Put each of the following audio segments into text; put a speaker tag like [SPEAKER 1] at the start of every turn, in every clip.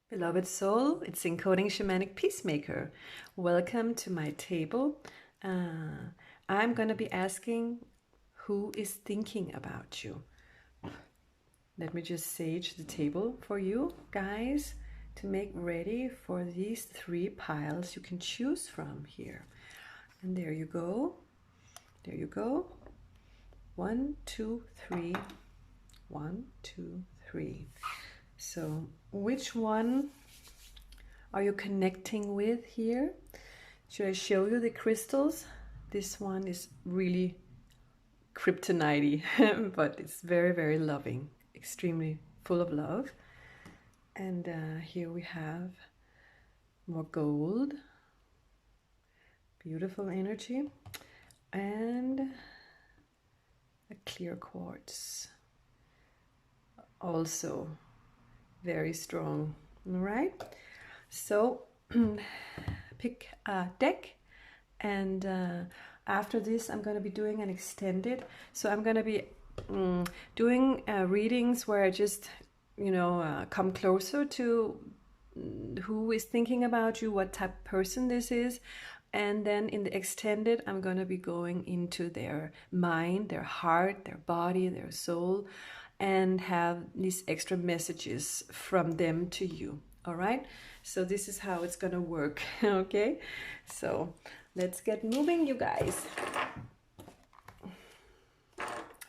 [SPEAKER 1] Beloved soul, it's Encoding Shamanic Peacemaker. Welcome to my table. I'm going to be asking who is thinking about you. Let me just sage the table for you guys to make ready for these three piles you can choose from here. And there you go. There you go. 1, 2, 3. 1, 2, 3. So which one are you connecting with here? Should I show you the crystals? This one is really kryptonite-y, but it's very, very loving, extremely full of love. And here we have more gold, beautiful energy, and a clear quartz, also very strong. All right, so pick a deck, and after this I'm going to be doing an extended, so I'm going to be doing readings where I just come closer to who is thinking about you, what type of person this is. And then in the extended, I'm going to be going into their mind, their heart, their body, their soul, and have these extra messages from them to you. All right, so this is how it's gonna work. Okay, so let's get moving, you guys.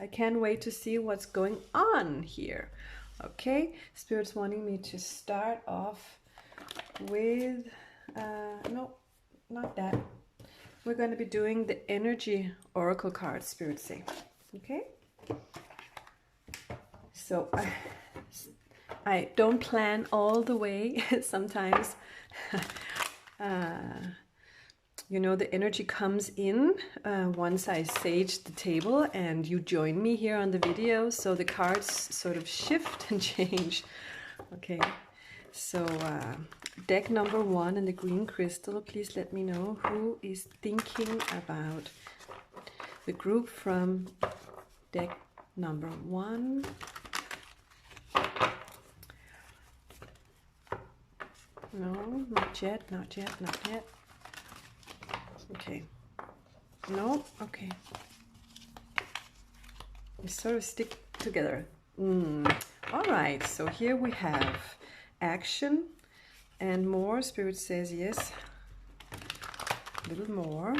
[SPEAKER 1] I can't wait to see what's going on here. Okay, Spirit's wanting me to start off with no, not that. We're going to be doing the energy oracle cards, Spirit say. Okay, so I don't plan all the way. Sometimes the energy comes in once I sage the table and you join me here on the video, so the cards sort of shift and change. Okay, so deck number 1 and the green crystal, please let me know who is thinking about the group from deck number 1. No, not yet, not yet, not yet. Okay. No, okay. They sort of stick together. All right, so here we have action and more. Spirit says yes. A little more.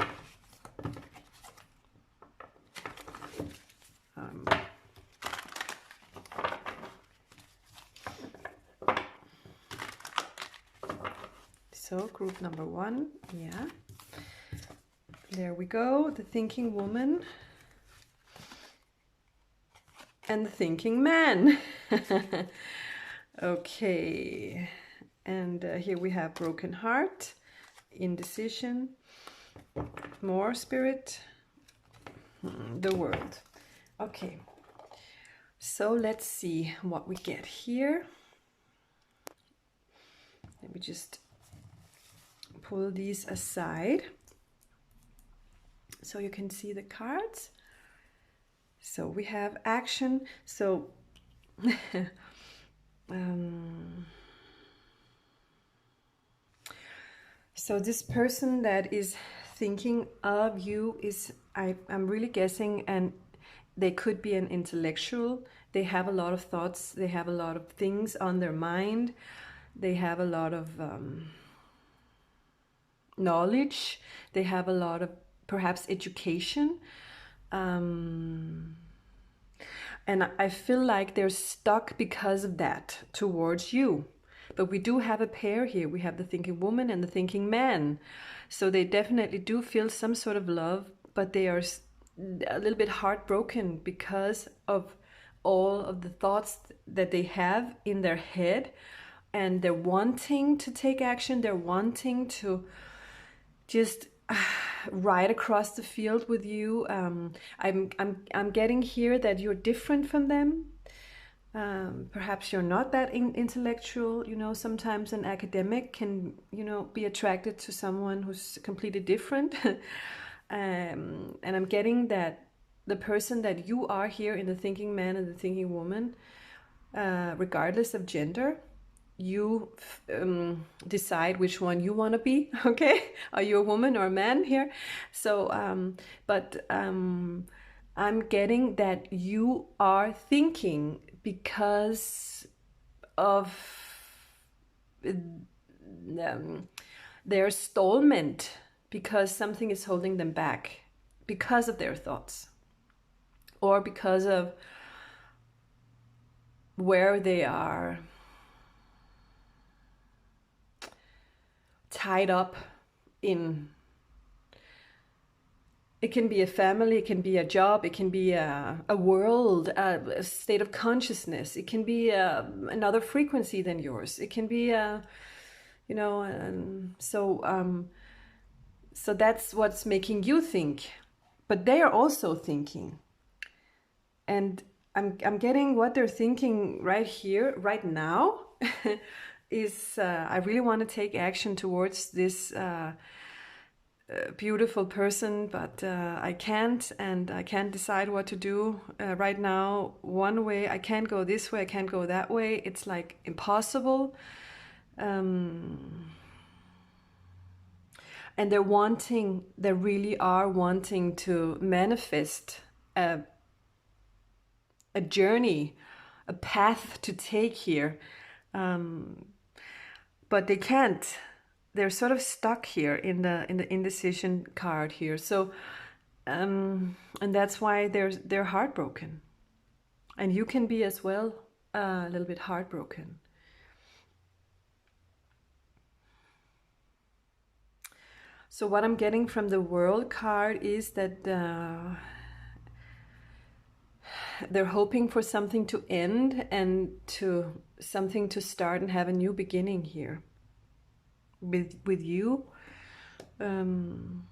[SPEAKER 1] So group number 1, yeah. There we go, the thinking woman and the thinking man. Okay, and here we have broken heart, indecision, more spirit, the world. Okay, so let's see what we get here. Let me just pull these aside so you can see the cards. So we have action. So so this person that is thinking of you is, I'm really guessing, and they could be an intellectual. They have a lot of thoughts, they have a lot of things on their mind, they have a lot of knowledge, they have a lot of perhaps education, and I feel like they're stuck because of that towards you. But we do have a pair here. We have the thinking woman and the thinking man, so they definitely do feel some sort of love, but they are a little bit heartbroken because of all of the thoughts that they have in their head, and they're wanting to take action, they're wanting to just ride across the field with you. I'm getting here that you're different from them. Perhaps you're not that intellectual. Sometimes an academic can be attracted to someone who's completely different. And I'm getting that the person that you are here in the thinking man and the thinking woman, regardless of gender, you decide which one you want to be. Okay, are you a woman or a man here? So I'm getting that you are thinking because of their stallment, because something is holding them back because of their thoughts, or because of where they are tied up in. It can be a family, it can be a job, it can be a world, a state of consciousness. It can be another frequency than yours. It can be, you know, so that's what's making you think. But they are also thinking. And I'm getting what they're thinking right here, right now, is I really want to take action towards this beautiful person, but I can't, and I can't decide what to do right now. One way, I can't go this way, I can't go that way. It's like impossible. And they really are wanting to manifest a journey, a path to take here. But they can't. They're sort of stuck here in the indecision card here. So, and that's why they're heartbroken. And you can be as well a little bit heartbroken. So what I'm getting from the World card is that they're hoping for something to end and to something to start and have a new beginning here with you. And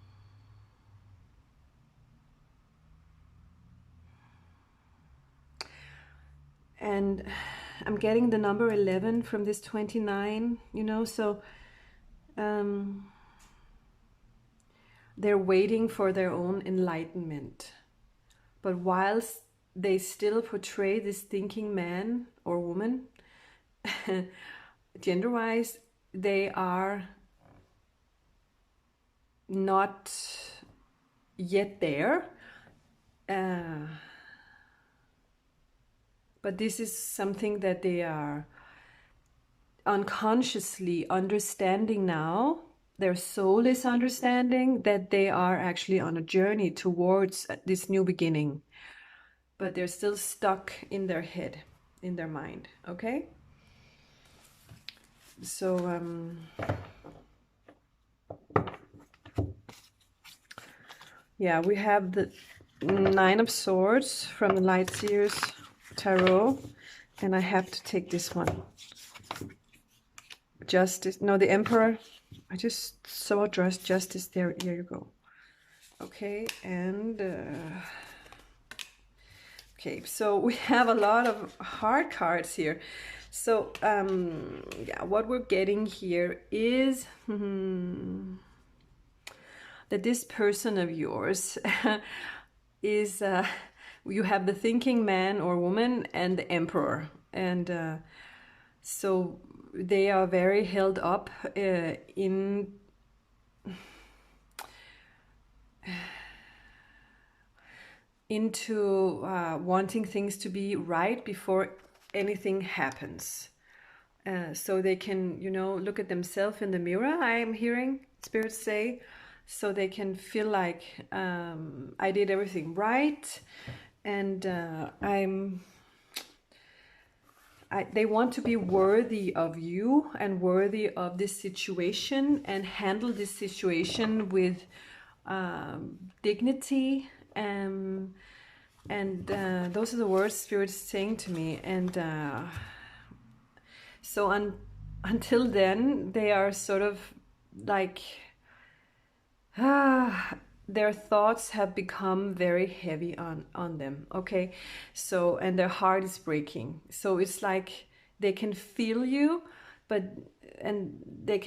[SPEAKER 1] I'm getting the number 11 from this 29, you know, so they're waiting for their own enlightenment. But whilst they still portray this thinking man or woman, gender-wise, they are not yet there. But this is something that they are unconsciously understanding now. Their soul is understanding that they are actually on a journey towards this new beginning. But they're still stuck in their head, in their mind, okay? So, yeah, we have the Nine of Swords from the Light Seers Tarot, and I have to take this one. Justice, no, the Emperor. I just saw justice there. Here you go. Okay, and okay, so we have a lot of hard cards here. So yeah, what we're getting here is that this person of yours is you have the thinking man or woman and the Emperor, and so they are very held up into wanting things to be right before anything happens. So they can, you know, look at themselves in the mirror, I am hearing spirits say, so they can feel like I did everything right, and they want to be worthy of you and worthy of this situation and handle this situation with dignity. And those are the words Spirit is saying to me. And so until then, they are sort of like, their thoughts have become very heavy on them, okay? So, and their heart is breaking. So it's like they can feel you, but they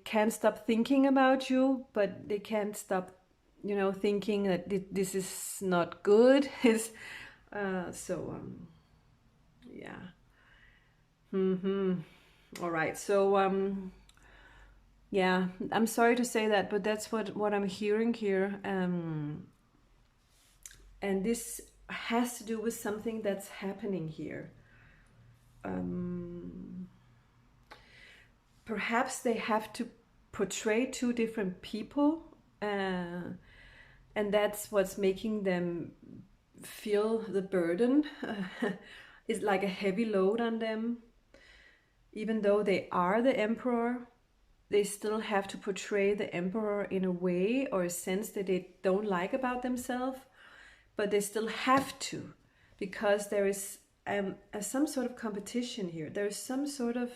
[SPEAKER 1] can't stop thinking about you, but they can't stop, you know, thinking that this is not good. Is yeah. All right, so yeah, I'm sorry to say that, but that's what I'm hearing here. And this has to do with something that's happening here. Perhaps they have to portray two different people, and that's what's making them feel the burden. It's like a heavy load on them. Even though they are the emperor, they still have to portray the emperor in a way or a sense that they don't like about themselves, but they still have to, because there is some sort of competition here. There's some sort of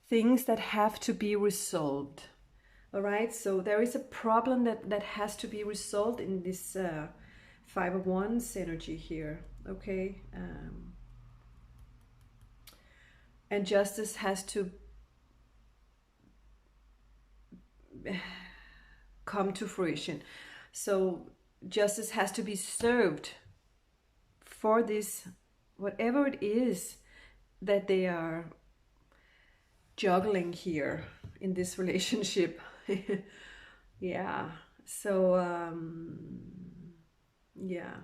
[SPEAKER 1] things that have to be resolved. All right, so there is a problem that has to be resolved in this Five of Wands energy here. Okay, and justice has to come to fruition. So justice has to be served for this, whatever it is that they are juggling here in this relationship. Yeah, so yeah,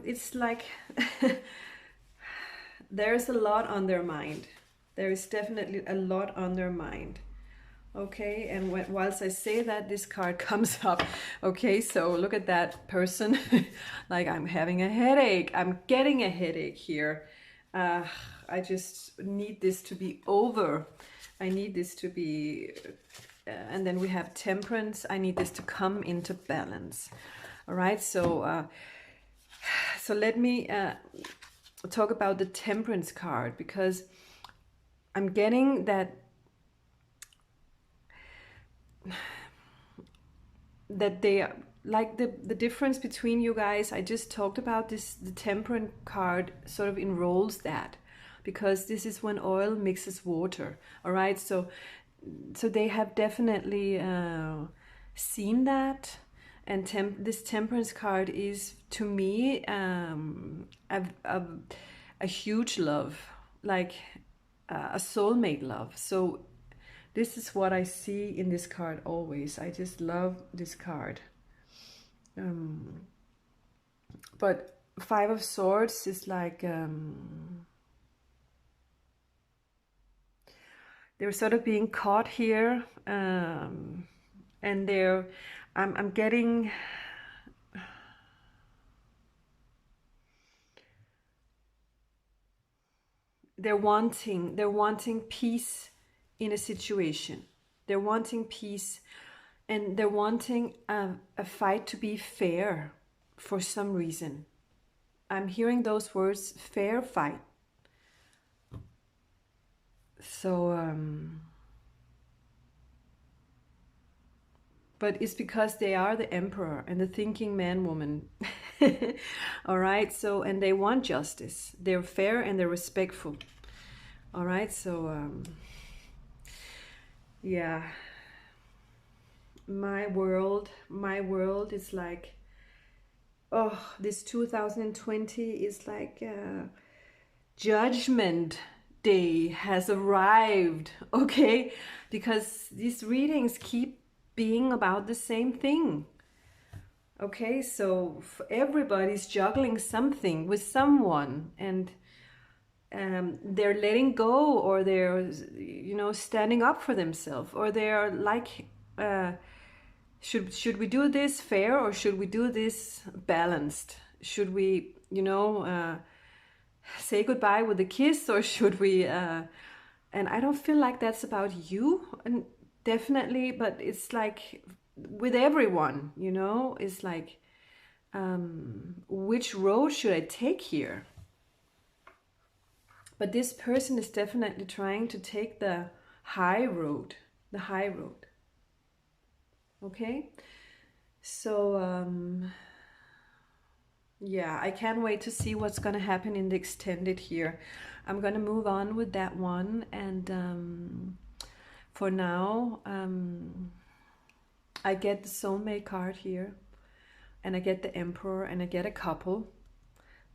[SPEAKER 1] it's like there's a lot on their mind. There is definitely a lot on their mind. Okay, and whilst I say that, this card comes up. Okay, so look at that person. Like, I'm having a headache. I'm getting a headache here. I just need this to be over. I need this to be... and then we have Temperance. I need this to come into balance. All right, so let me talk about the Temperance card, because I'm getting that they are like the difference between you guys. I just talked about this. The Temperance card sort of enrolls that, because this is when oil mixes water. All right, so they have definitely seen that. And this Temperance card is, to me, a huge love, like a soulmate love. So this is what I see in this card always. I just love this card. But Five of Swords is like they're sort of being caught here, and I'm getting they're wanting peace in a situation. They're wanting peace, and they're wanting a fight to be fair for some reason. I'm hearing those words, fair fight. So, but it's because they are the emperor and the thinking man woman. All right, so, and they want justice. They're fair and they're respectful. All right, so, yeah. My world is like, oh, this 2020 is like Judgment Day has arrived. Okay, because these readings keep being about the same thing. Okay, so everybody's juggling something with someone, and they're letting go, or they're, standing up for themselves, or they're like, should we do this fair, or should we do this balanced? Should we, say goodbye with a kiss, or should we? And I don't feel like that's about you, and definitely, but it's like with everyone, it's like, which road should I take here? But this person is definitely trying to take the high road, Okay, so yeah, I can't wait to see what's going to happen in the extended here. I'm going to move on with that one, and for now, I get the soulmate card here. and I get the Emperor, and I get a couple.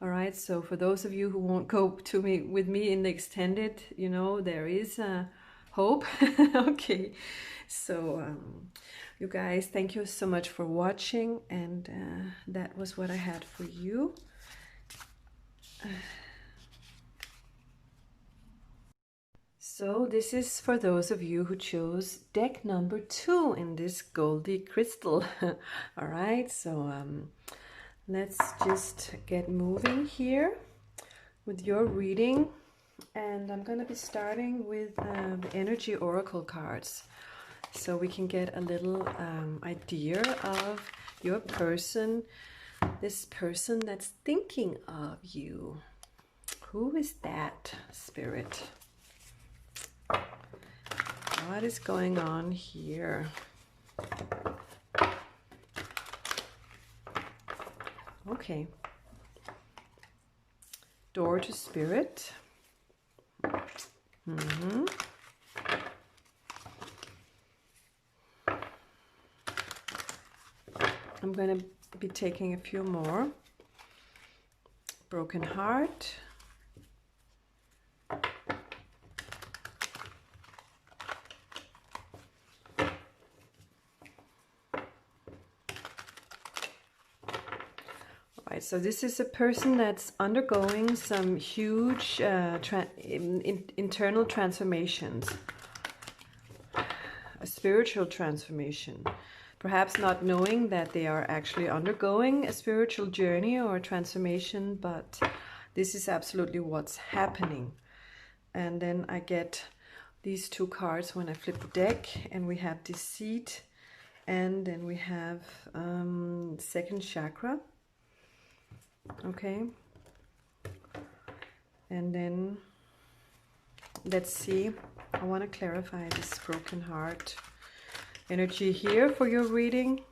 [SPEAKER 1] All right, so for those of you who won't go with me in the extended, you know, there is hope. Okay, so you guys, thank you so much for watching, and that was what I had for you. So this is for those of you who chose deck number 2 in this Goldie crystal. All right, so let's just get moving here with your reading. And I'm going to be starting with the energy oracle cards, so we can get a little idea of your person, this person that's thinking of you. Who is that, Spirit? What is going on here? Okay. Door to Spirit. I'm going to be taking a few more. Broken heart. Right, so this is a person that's undergoing some huge internal transformations, a spiritual transformation, perhaps not knowing that they are actually undergoing a spiritual journey or a transformation, but this is absolutely what's happening. And then I get these two cards when I flip the deck, and we have deceit, and then we have second chakra. Okay, and then let's see, I want to clarify this broken heart energy here for your reading.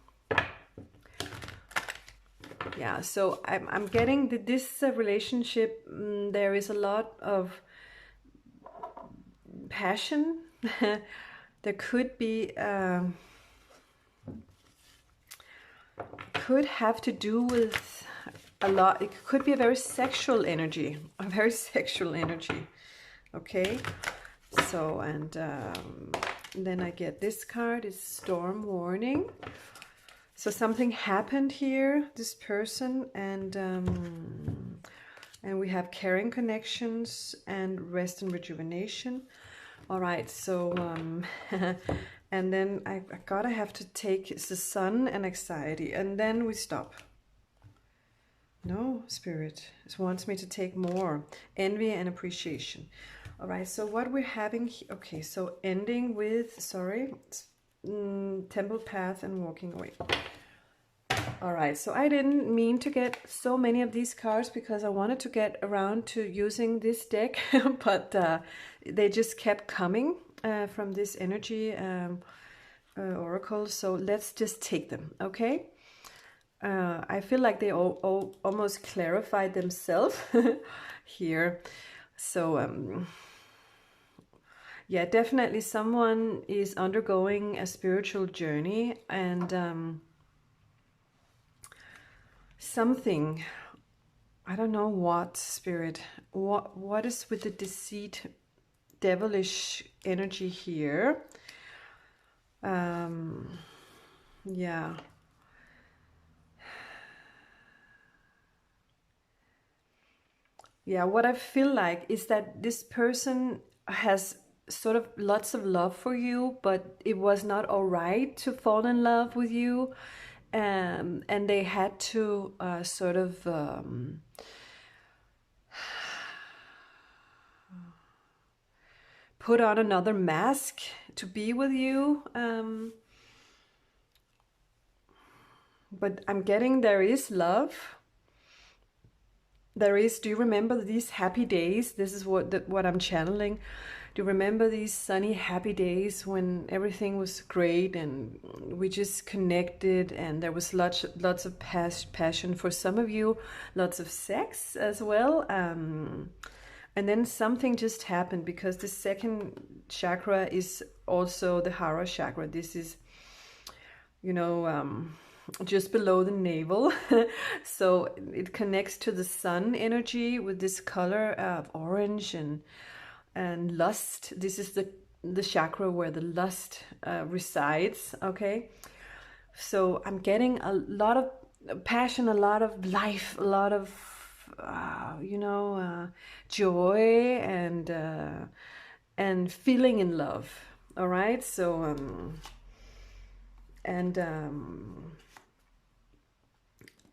[SPEAKER 1] Yeah, so I'm getting that this relationship, there is a lot of passion. There could be could have to do with a lot. It could be a very sexual energy, okay. So, and then I get this card is storm warning. So something happened here, this person, and we have caring connections and rest and rejuvenation. All right, so and then I gotta have to take the sun and anxiety, and then we stop. No, Spirit wants me to take more. Envy and appreciation. All right, so what we're having here, okay, so ending with, sorry, temple path and walking away. All right, so I didn't mean to get so many of these cards because I wanted to get around to using this deck, but they just kept coming from this energy oracle. So let's just take them, okay? I feel like they all almost clarified themselves here. So yeah, definitely someone is undergoing a spiritual journey, and something, I don't know what, Spirit, what is with the deceit, devilish energy here? Yeah. Yeah, what I feel like is that this person has sort of lots of love for you, but it was not all right to fall in love with you. And they had to sort of put on another mask to be with you. But I'm getting there is love. There is, do you remember these happy days? This is what I'm channeling. Do you remember these sunny, happy days when everything was great and we just connected, and there was lots of passion for some of you, lots of sex as well. And then something just happened, because the second chakra is also the Hara chakra. This is, you know, just below the navel. So it connects to the sun energy with this color of orange and lust. This is the chakra where the lust resides. Okay, so I'm getting a lot of passion, a lot of life, a lot of joy and feeling in love. All right, so and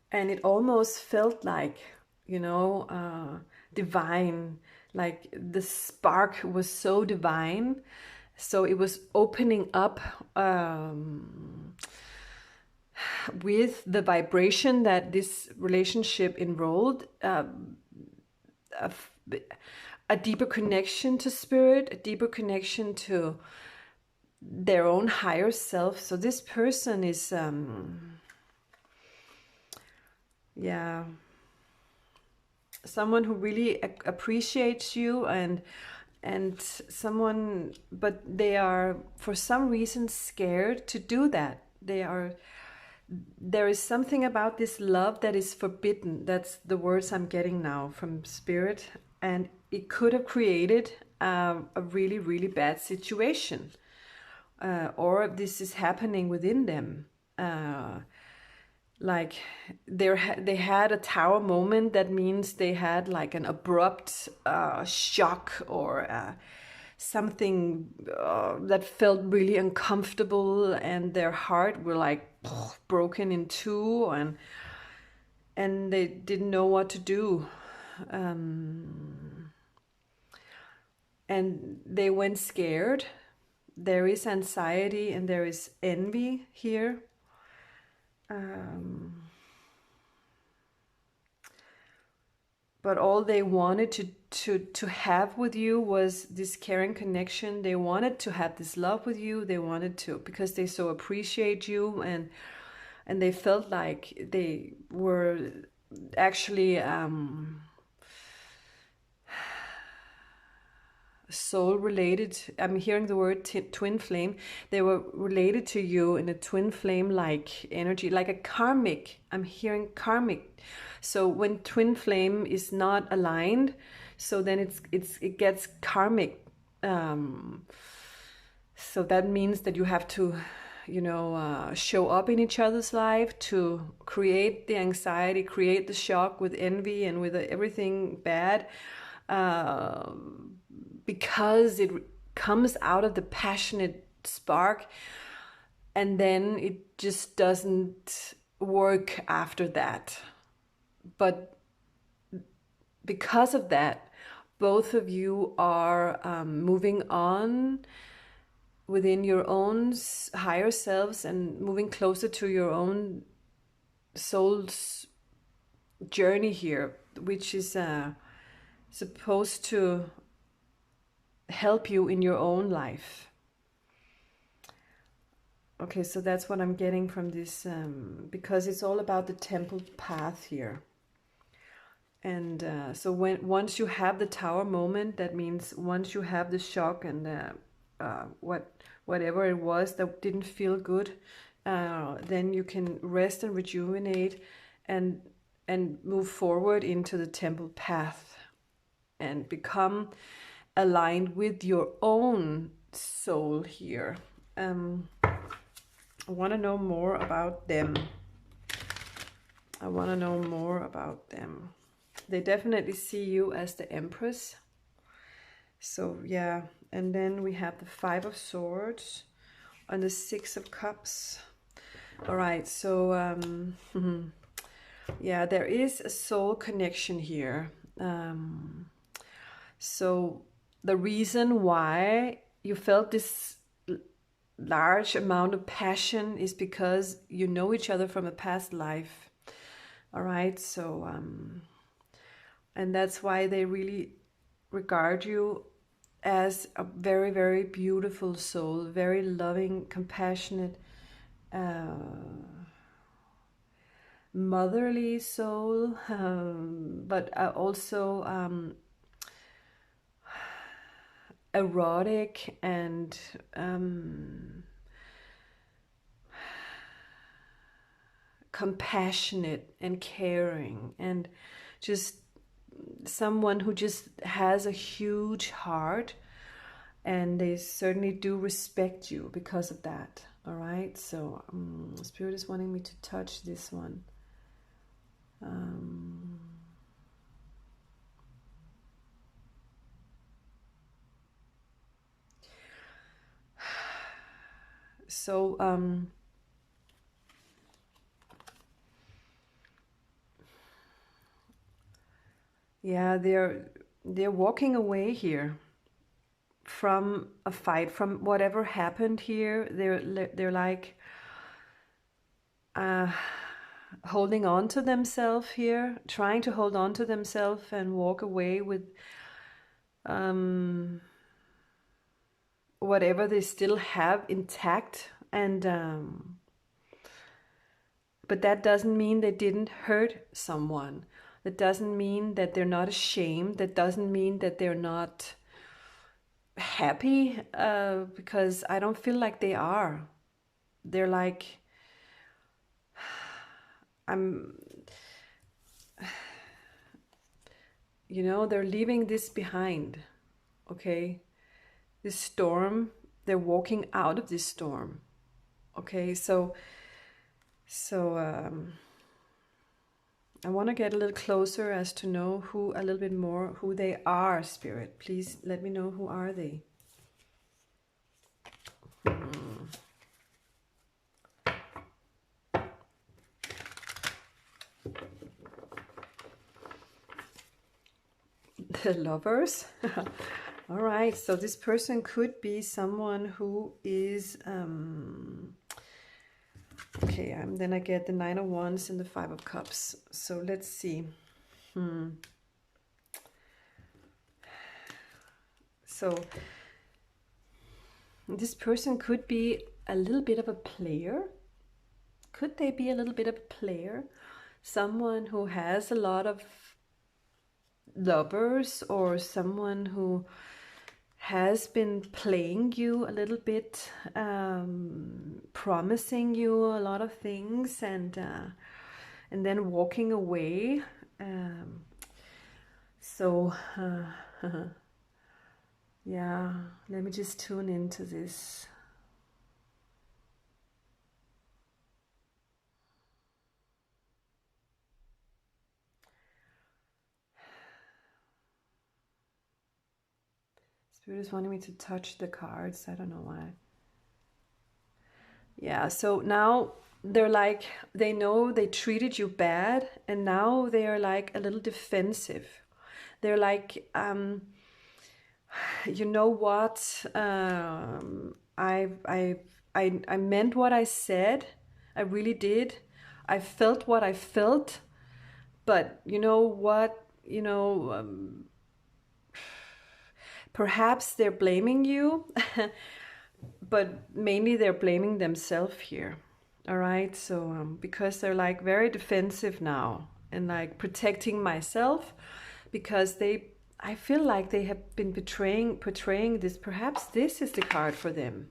[SPEAKER 1] and it almost felt like, divine, like the spark was so divine, so it was opening up with the vibration that this relationship enrolled, a, a deeper connection to spirit, a deeper connection to their own higher self. So this person is someone who really appreciates you, and someone, but they are for some reason scared to do that. There is something about this love that is forbidden. That's the words I'm getting now from spirit, and it could have created a really, really bad situation, or this is happening within them. Like they had a tower moment. That means they had like an abrupt shock, or something that felt really uncomfortable, and their heart were like broken in two, and they didn't know what to do, and they went scared. There is anxiety and there is envy here. But all they wanted to have with you was this caring connection. They wanted to have this love with you. They wanted to, because they so appreciate you, and they felt like they were actually soul related. I'm hearing the word twin flame. They were related to you in a twin flame like energy, like a karmic. I'm hearing karmic. So when twin flame is not aligned, so then it gets karmic. So that means that you have to, show up in each other's life to create the anxiety, create the shock with envy and with everything bad. Because it comes out of the passionate spark, and then it just doesn't work after that. But because of that, both of you are moving on within your own higher selves and moving closer to your own soul's journey here, which is supposed to help you in your own life. Okay, so that's what I'm getting from this, because it's all about the temple path here. And so once you have the tower moment, that means once you have the shock and whatever it was that didn't feel good, then you can rest and rejuvenate and move forward into the temple path and become aligned with your own soul here. I want to know more about them. They definitely see you as the Empress. So yeah, and then we have the Five of Swords and the Six of Cups. All right, so yeah, there is a soul connection here. So the reason why you felt this large amount of passion is because you know each other from a past life. All right, so and that's why they really regard you as a very, very beautiful soul, very loving, compassionate, motherly soul, but also erotic and compassionate and caring, and just someone who just has a huge heart, and they certainly do respect you because of that. All right, so Spirit is wanting me to touch this one. So yeah, they're walking away here from a fight, from whatever happened here. They're like holding on to themselves here, trying to hold on to themselves and walk away with whatever they still have intact. And but that doesn't mean they didn't hurt someone. That doesn't mean that they're not ashamed. That doesn't mean that they're not happy, because I don't feel like they are. They're like, they're leaving this behind, okay? This storm, they're walking out of this storm, okay? So I want to get a little closer as to know a little bit more who they are, Spirit. Please let me know, who are they? The Lovers. All right, so this person could be someone who is okay, then I get the Nine of Wands and the Five of Cups. So let's see. So this person could be a little bit of a player. Could they be a little bit of a player? Someone who has a lot of lovers, or someone who has been playing you a little bit, promising you a lot of things, and then walking away. Yeah, let me just tune into this. Spirit is wanting me to touch the cards. I don't know why. Yeah, so now they're like, they know they treated you bad, and now they are like a little defensive. They're like, you know what? I meant what I said. I really did. I felt what I felt. But you know what? Perhaps they're blaming you, but mainly they're blaming themselves here. All right, so because they're like very defensive now, and like protecting myself, because I feel like they have been portraying this. Perhaps this is the card for them.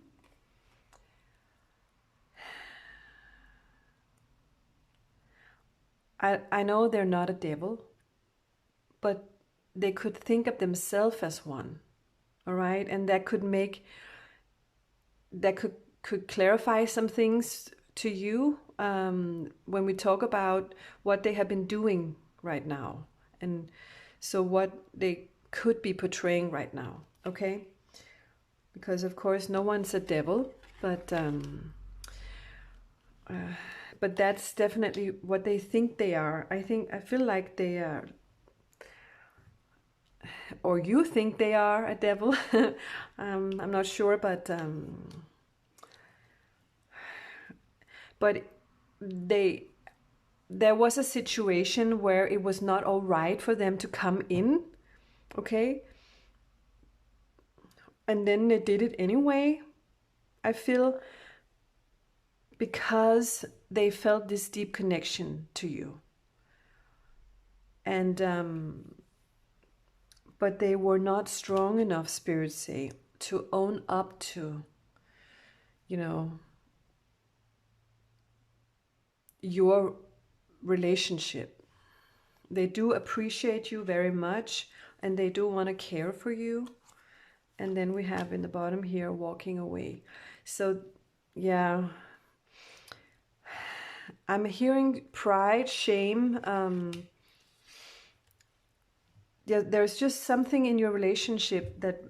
[SPEAKER 1] I know they're not a devil, but they could think of themselves as one. All right, and that could clarify some things to you, when we talk about what they have been doing right now, and so what they could be portraying right now. Okay, because of course no one's a devil, but that's definitely what they think they are. I feel like they are, or you think they are a devil. I'm not sure, but there was a situation where it was not all right for them to come in, okay? And then they did it anyway, I feel, because they felt this deep connection to you. And but they were not strong enough, Spirit say, to own up to, your relationship. They do appreciate you very much, and they do want to care for you. And then we have in the bottom here, walking away. So yeah, I'm hearing pride, shame. Yeah, there's just something in your relationship that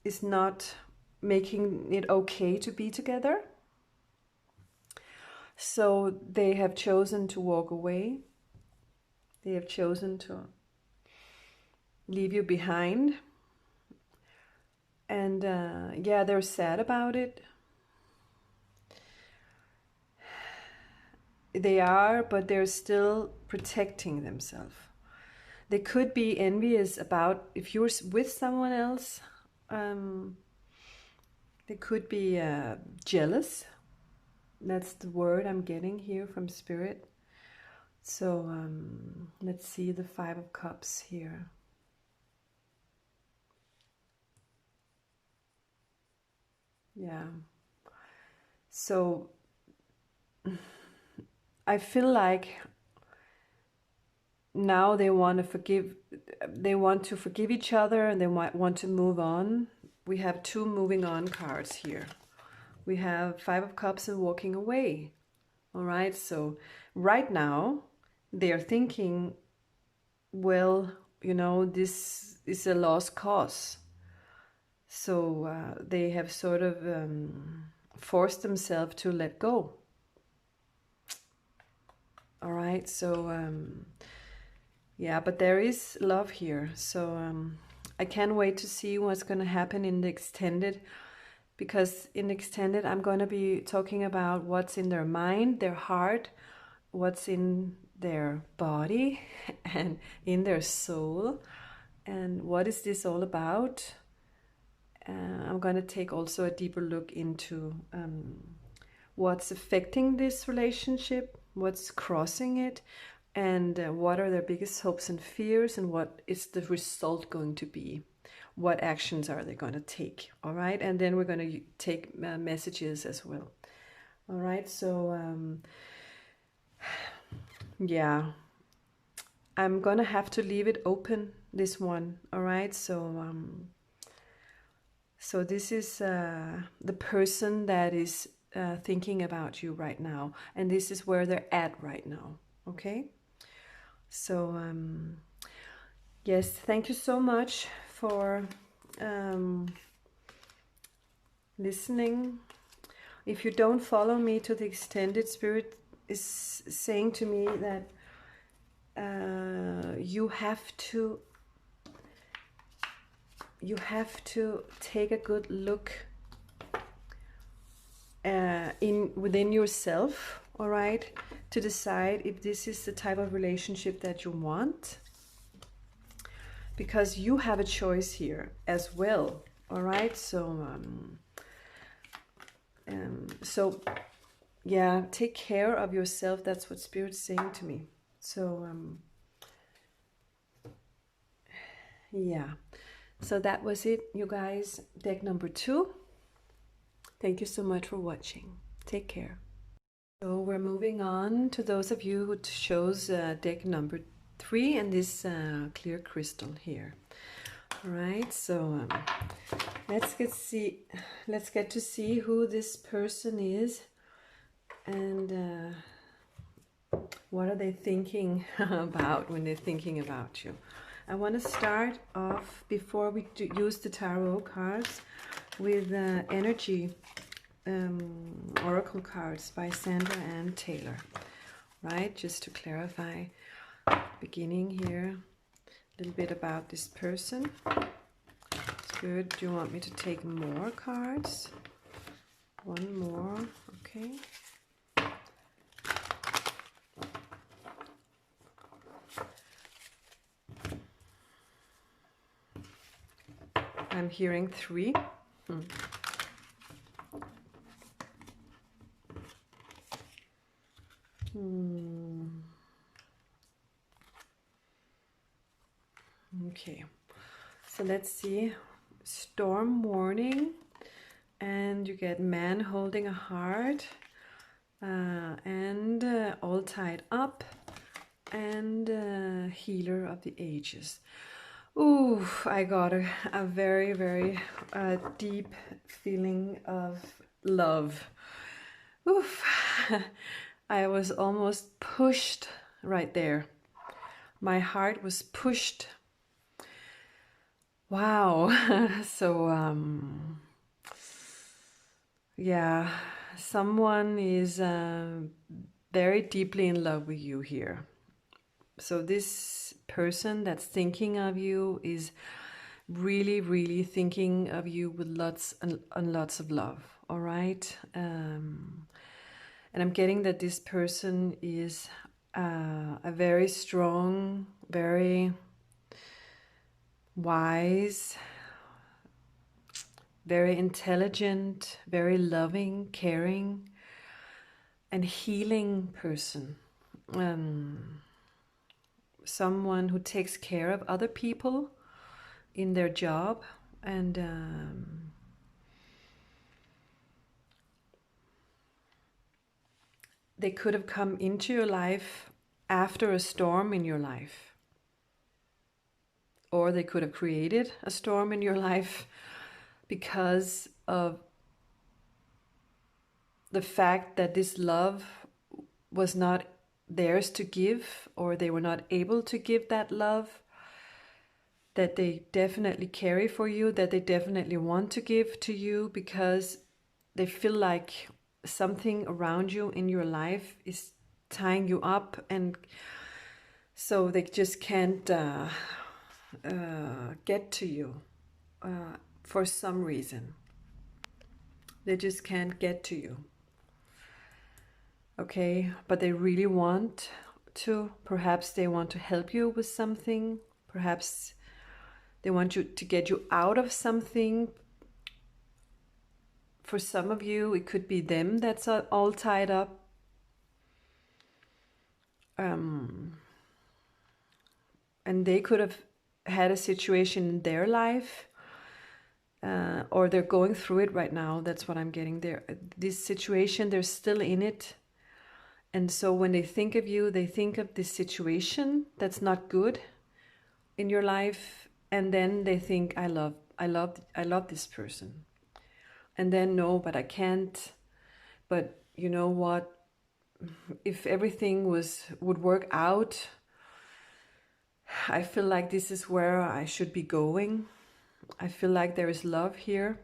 [SPEAKER 1] is not making it okay to be together. So they have chosen to walk away. They have chosen to leave you behind. And yeah, they're sad about it. They are, but they're still protecting themselves. They could be envious about if you're with someone else. They could be jealous. That's the word I'm getting here from Spirit. So let's see the Five of Cups here. Yeah. So I feel like now they want to forgive each other, and they might want to move on. We have two moving on cards here. We have Five of Cups and walking away. All right, so right now they are thinking, well, you know, this is a lost cause. So they have sort of forced themselves to let go. All right, so yeah, but there is love here. So I can't wait to see what's going to happen in the extended, because in extended I'm going to be talking about what's in their mind, their heart, what's in their body and in their soul, and what is this all about. I'm going to take also a deeper look into what's affecting this relationship, what's crossing it, and what are their biggest hopes and fears, and what is the result going to be. What actions are they going to take? All right, and then we're going to take messages as well. All right, so yeah, I'm going to have to leave it open, this one. All right, so so this is the person that is thinking about you right now, and this is where they're at right now. Okay, so yes, thank you so much for listening. If you don't follow me to the extended, Spirit is saying to me that you have to take a good look within yourself, all right, to decide if this is the type of relationship that you want, because you have a choice here as well. All right, so so yeah, take care of yourself. That's what Spirit's saying to me. So yeah, so that was it, you guys. Deck number 2. Thank you so much for watching. Take care. So we're moving on to those of you who chose deck number 3 and this clear crystal here. All right, so let's get to see who this person is, and what are they thinking about when they're thinking about you. I want to start off, before we use the tarot cards, with energy oracle cards by Sandra Ann Taylor. Right, just to clarify, beginning here, a little bit about this person. Spirit, do you want me to take more cards? One more, okay. I'm hearing 3. Okay, so let's see. Storm warning, and you get man holding a heart, and all tied up, and healer of the ages. Ooh, I got a very, very deep feeling of love. Oof, I was almost pushed right there. My heart was pushed. Wow. So, yeah, someone is very deeply in love with you here. So this person that's thinking of you is really, really thinking of you with lots and lots of love. All right. And I'm getting that this person is a very strong, very wise, very intelligent, very loving, caring, and healing person. Someone who takes care of other people in their job, and they could have come into your life after a storm in your life, or they could have created a storm in your life because of the fact that this love was not theirs to give, or they were not able to give that love that they definitely carry for you, that they definitely want to give to you, because they feel like something around you in your life is tying you up, and so they just can't get to you for some reason. They just can't get to you. Okay, but they really want to. Perhaps they want to help you with something. Perhaps they want you to get you out of something. For some of you, it could be them that's all tied up. And they could have had a situation in their life, or they're going through it right now. That's what I'm getting there. This situation, they're still in it. And so when they think of you, they think of this situation that's not good in your life, and then they think, I love this person. And then, no, but I can't. But you know what? If everything would work out, I feel like this is where I should be going. I feel like there is love here.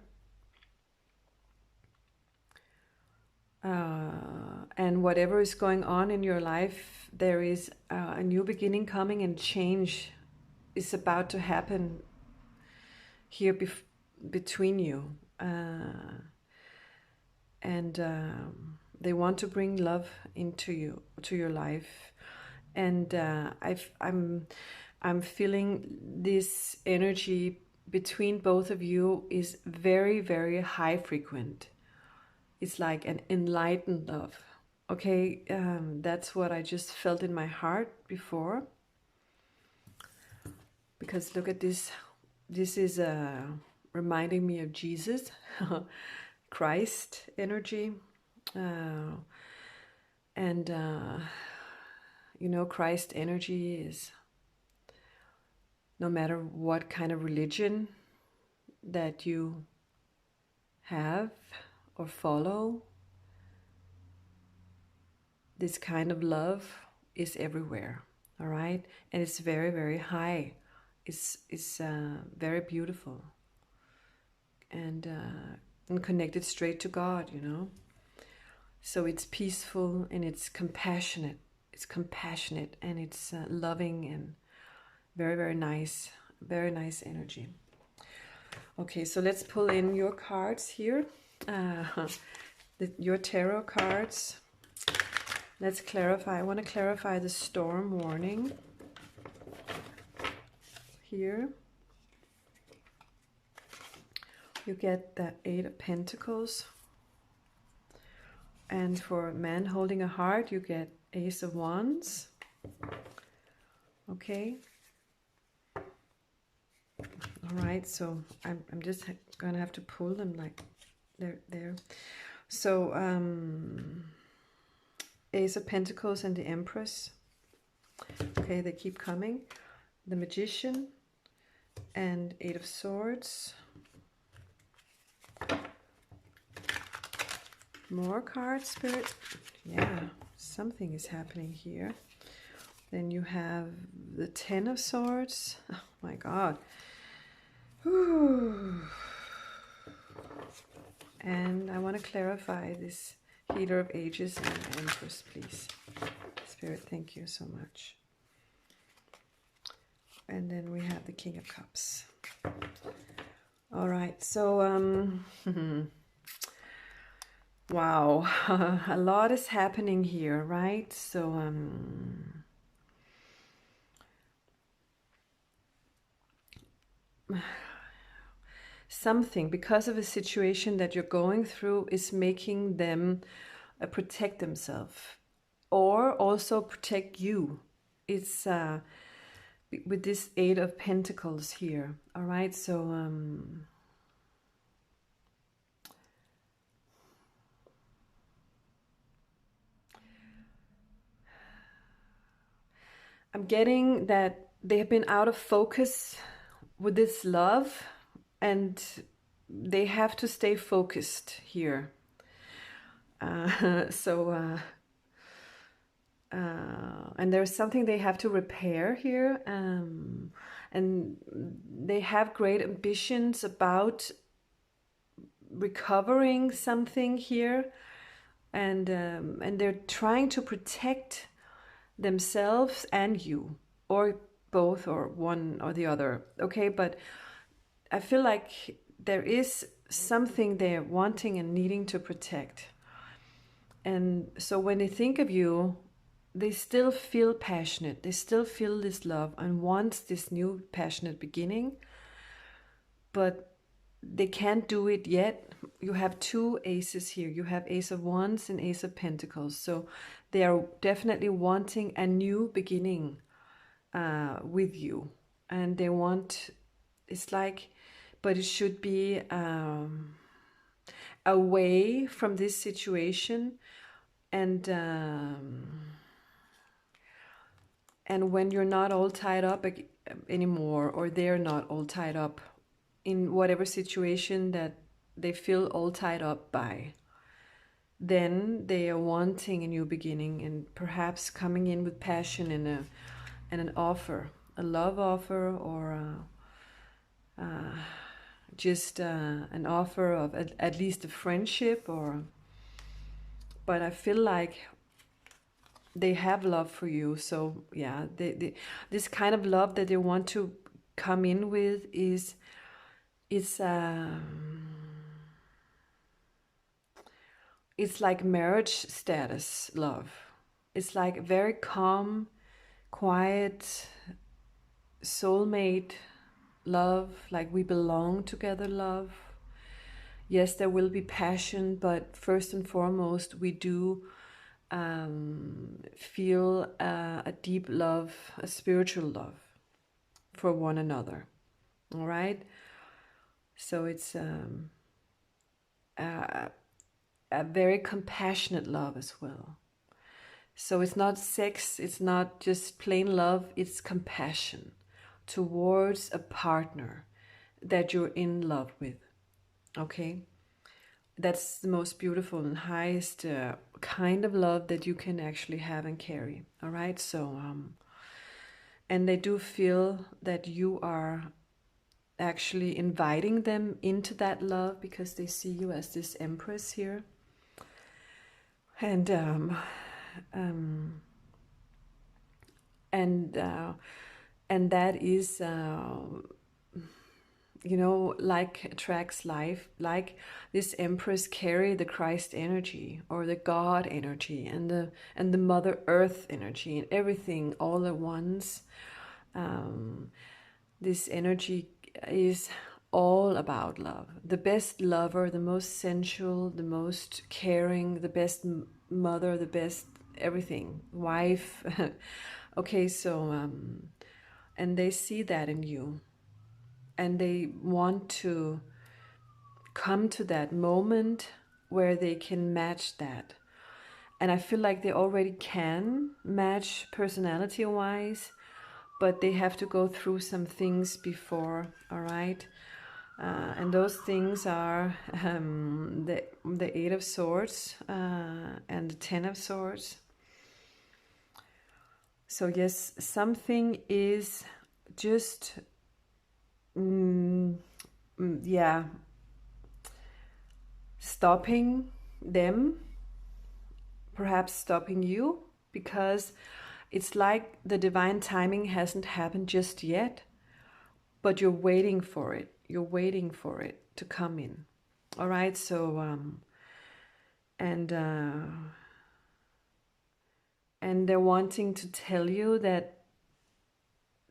[SPEAKER 1] And whatever is going on in your life, there is a new beginning coming, and change is about to happen here between you. And they want to bring love into your life. And I'm feeling this energy between both of you is very, very high frequent. It's like an enlightened love. Okay, that's what I just felt in my heart before. Because look at this. This is reminding me of Jesus, Christ energy. And you know, Christ energy is, no matter what kind of religion that you have or follow, this kind of love is everywhere. All right, and it's very, very high. It's very beautiful, and connected straight to God, you know. So it's peaceful, and it's compassionate. It's compassionate, and it's loving, and very, very nice energy. Okay, so let's pull in your cards here, your tarot cards. Let's clarify. I want to clarify the storm warning here. You get the 8 of Pentacles. And for a man holding a heart, you get Ace of Wands. Okay. All right, so I'm just gonna have to pull them like they're there. So Ace of Pentacles and the Empress. Okay, they keep coming. The Magician and Eight of Swords. More cards, Spirit. Yeah, something is happening here. Then you have the Ten of Swords. Oh my God. Whew. And I want to clarify this Healer of Ages and Empress, please. Spirit, thank you so much. And then we have the King of Cups. All right, so wow, a lot is happening here, right? So something, because of a situation that you're going through, is making them protect themselves, or also protect you. It's with this Eight of Pentacles here. All right, so I'm getting that they have been out of focus with this love, and they have to stay focused here. And there's something they have to repair here, and they have great ambitions about recovering something here, and they're trying to protect themselves and you, or both, or one or the other. Okay, but I feel like there is something they're wanting and needing to protect. And so when they think of you, they still feel passionate. They still feel this love and want this new passionate beginning, but they can't do it yet. You have two aces here. You have Ace of Wands and Ace of Pentacles. So they are definitely wanting a new beginning with you. And they want, it's like, but it should be away from this situation. And when you're not all tied up anymore, or they're not all tied up in whatever situation that they feel all tied up by, then they are wanting a new beginning, and perhaps coming in with passion and an offer, a love offer, or just an offer of at least a friendship. Or, but I feel like they have love for you. So yeah, this kind of love that they want to come in with is it's like marriage status love. It's like very calm, quiet, soulmate love, like we belong together love. Yes, there will be passion, but first and foremost, we do feel a deep love, a spiritual love for one another. All right, so it's a very compassionate love as well. So it's not sex, it's not just plain love, it's compassion towards a partner that you're in love with. Okay, that's the most beautiful and highest kind of love that you can actually have and carry. All right, so and they do feel that you are actually inviting them into that love, because they see you as this Empress here. And that is you know, like attracts life. Like this Empress carry the Christ energy, or the God energy, and the Mother Earth energy, and everything all at once. This energy is all about love. The best lover, the most sensual, the most caring, the best mother, the best everything, wife. Okay, so and they see that in you, and they want to come to that moment where they can match that. And I feel like they already can match personality wise, but they have to go through some things before, all right? And those things are the Eight of Swords and the Ten of Swords. So yes, something is just, yeah, stopping them, perhaps stopping you, because it's like the divine timing hasn't happened just yet, but you're waiting for it. You're waiting for it to come in. All right, so and they're wanting to tell you that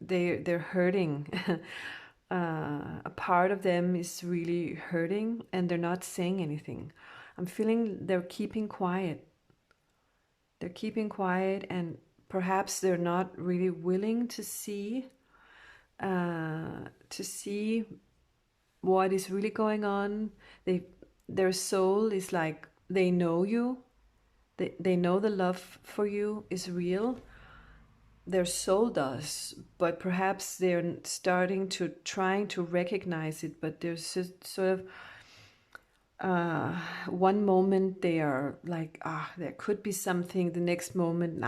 [SPEAKER 1] they're hurting. A part of them is really hurting, and they're not saying anything. I'm feeling they're keeping quiet. They're keeping quiet, and perhaps they're not really willing to see what is really going on. Their soul is like, they know you. They know the love for you is real. Their soul does, but perhaps they're trying to recognize it, but there's just sort of one moment they are like, there could be something, the next moment,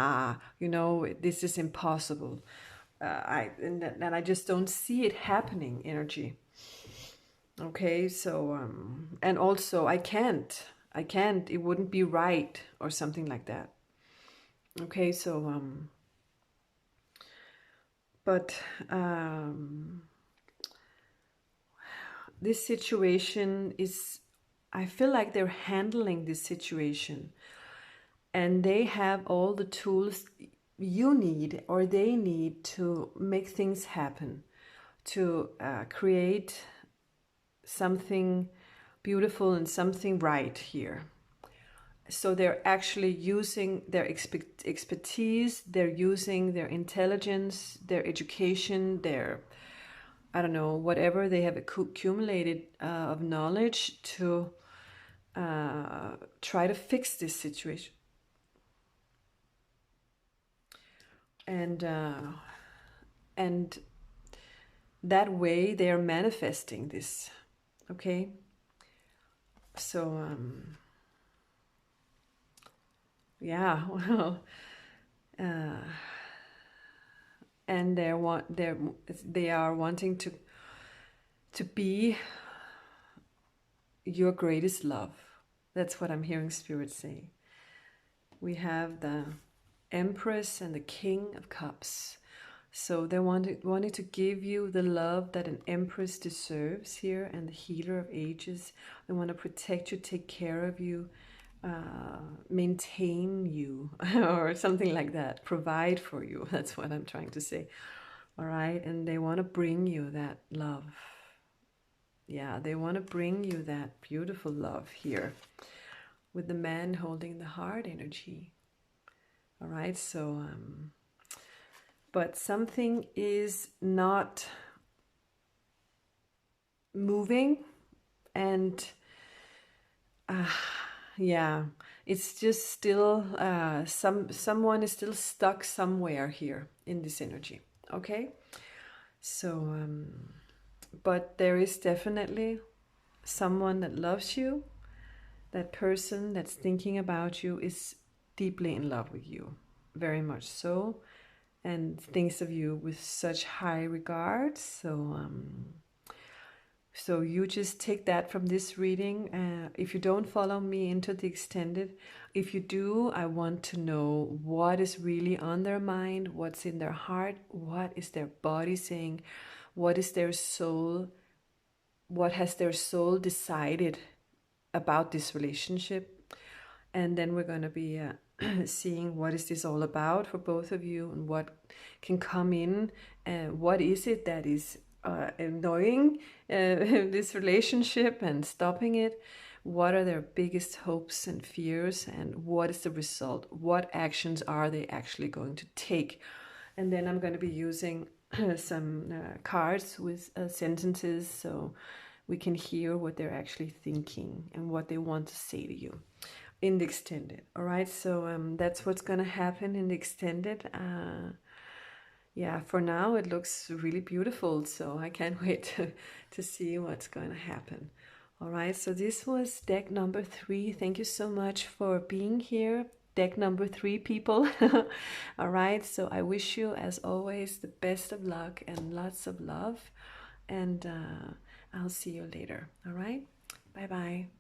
[SPEAKER 1] this is impossible. And I just don't see it happening, energy. Okay, so and also I can't, it wouldn't be right, or something like that. Okay, so but this situation is, I feel like they're handling this situation, and they have all the tools you need, or they need, to make things happen, to create something beautiful and something right here. So they're actually using their expertise, they're using their intelligence, their education, their, I don't know, whatever they have accumulated of knowledge to try to fix this situation. And that way they are manifesting this. Okay, so yeah, well, and they are wanting to be your greatest love. That's what I'm hearing Spirit say. We have the Empress and the King of Cups. So they wanted to give you the love that an Empress deserves here, and the Healer of Ages. They want to protect you, take care of you, maintain you, or something like that, provide for you. That's what I'm trying to say. All right, and they want to bring you that love. Yeah, they want to bring you that beautiful love here, with the man holding the heart energy. All right, so but something is not moving, and yeah, it's just still someone is still stuck somewhere here in this energy. Okay, so but there is definitely someone that loves you. That person that's thinking about you is deeply in love with you, very much so, and thinks of you with such high regard. So you just take that from this reading. If you don't follow me into the extended, if you do, I want to know what is really on their mind, what's in their heart, what is their body saying, what is their soul, what has their soul decided about this relationship. And then we're going to be seeing what is this all about for both of you, and what can come in, and what is it that is annoying this relationship and stopping it. What are their biggest hopes and fears, and what is the result? What actions are they actually going to take? And then I'm going to be using some cards with sentences, so we can hear what they're actually thinking and what they want to say to you. in the extended. All right, so that's what's going to happen in the extended. Yeah, for now it looks really beautiful, so I can't wait to see what's going to happen. All right, so this was deck number 3. Thank you so much for being here. Deck number 3, people. All right, so I wish you, as always, the best of luck and lots of love. And I'll see you later. All right, bye bye.